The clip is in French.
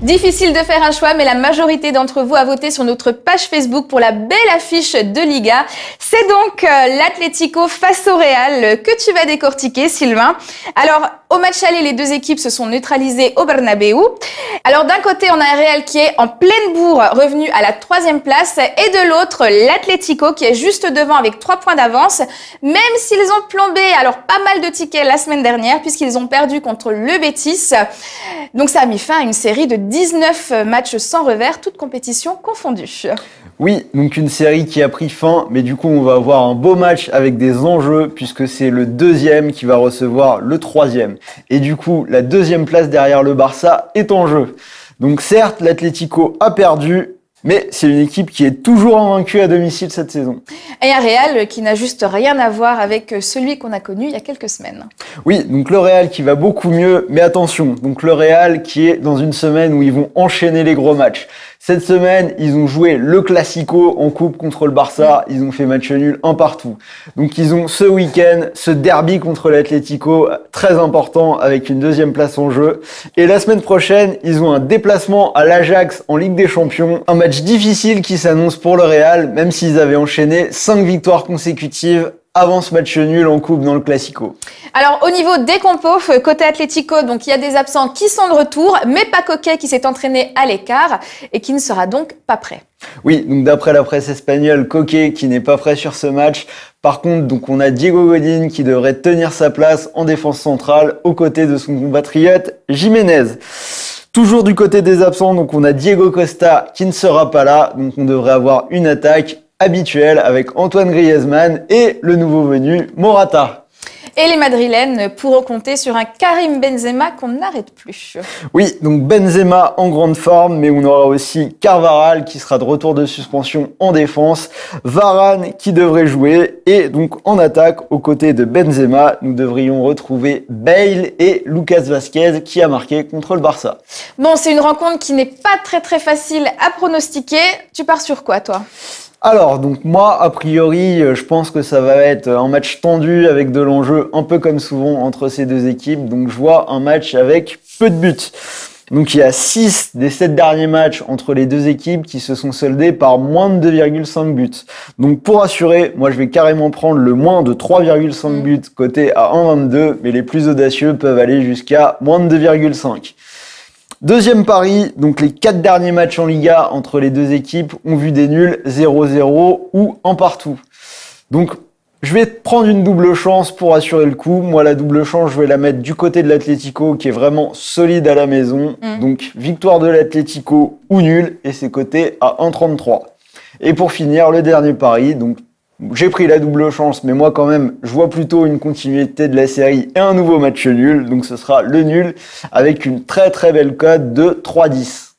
Difficile de faire un choix, mais la majorité d'entre vous a voté sur notre page Facebook pour la belle affiche de Liga. C'est donc l'Atlético face au Real que tu vas décortiquer, Sylvain. Alors, au match aller, les deux équipes se sont neutralisées au Bernabéu. Alors, d'un côté, on a un Real qui est en pleine bourre, revenu à la 3e place, et de l'autre, l'Atlético qui est juste devant avec 3 points d'avance, même s'ils ont plombé alors pas mal de tickets la semaine dernière, puisqu'ils ont perdu contre le Betis. Donc, ça a mis fin à une série de 19 matchs sans revers, toutes compétitions confondues. Oui, donc une série qui a pris fin, mais du coup on va avoir un beau match avec des enjeux puisque c'est le 2e qui va recevoir le 3e. Et du coup, la 2e place derrière le Barça est en jeu. Donc certes, l'Atlético a perdu, mais c'est une équipe qui est toujours invaincue à domicile cette saison. Et un Real qui n'a juste rien à voir avec celui qu'on a connu il y a quelques semaines. Oui, donc le Real qui va beaucoup mieux, mais attention, donc le Real qui est dans une semaine où ils vont enchaîner les gros matchs. Cette semaine, ils ont joué le Classico en coupe contre le Barça. Ils ont fait match nul un partout. Donc ils ont ce week-end, ce derby contre l'Atlético, très important, avec une 2e place en jeu. Et la semaine prochaine, ils ont un déplacement à l'Ajax en Ligue des Champions. Un match difficile qui s'annonce pour le Real, même s'ils avaient enchaîné 5 victoires consécutives avant ce match nul en coupe dans le Classico. Alors, au niveau des compos, côté Atlético, donc il y a des absents qui sont de retour, mais pas Coquet qui s'est entraîné à l'écart et qui ne sera donc pas prêt. Oui, donc d'après la presse espagnole, Coquet qui n'est pas prêt sur ce match. Par contre, donc on a Diego Godín qui devrait tenir sa place en défense centrale aux côtés de son compatriote Jiménez. Toujours du côté des absents, donc on a Diego Costa qui ne sera pas là, donc on devrait avoir une attaque habituelle avec Antoine Griezmann et le nouveau venu Morata. Et les Madrilènes pourront compter sur un Karim Benzema qu'on n'arrête plus. Oui, donc Benzema en grande forme, mais on aura aussi Carvajal qui sera de retour de suspension en défense, Varane qui devrait jouer, et donc en attaque, aux côtés de Benzema, nous devrions retrouver Bale et Lucas Vazquez qui a marqué contre le Barça. Bon, c'est une rencontre qui n'est pas très facile à pronostiquer. Tu pars sur quoi, toi ? Alors, donc moi, a priori, je pense que ça va être un match tendu avec de l'enjeu, un peu comme souvent entre ces deux équipes. Donc, je vois un match avec peu de buts. Donc, il y a 6 des 7 derniers matchs entre les deux équipes qui se sont soldés par moins de 2,5 buts. Donc, pour assurer, moi, je vais carrément prendre le moins de 3,5 buts coté à 1,22, mais les plus audacieux peuvent aller jusqu'à moins de 2,5. Deuxième pari, donc les 4 derniers matchs en Liga entre les deux équipes ont vu des nuls 0-0 ou un partout. Donc je vais prendre une double chance pour assurer le coup. Moi, la double chance, je vais la mettre du côté de l'Atlético qui est vraiment solide à la maison. Donc victoire de l'Atlético ou nul, et c'est coté à 1,33. Et pour finir, le dernier pari, donc j'ai pris la double chance, mais moi quand même, je vois plutôt une continuité de la série et un nouveau match nul. Donc ce sera le nul avec une très belle cote de 3,10.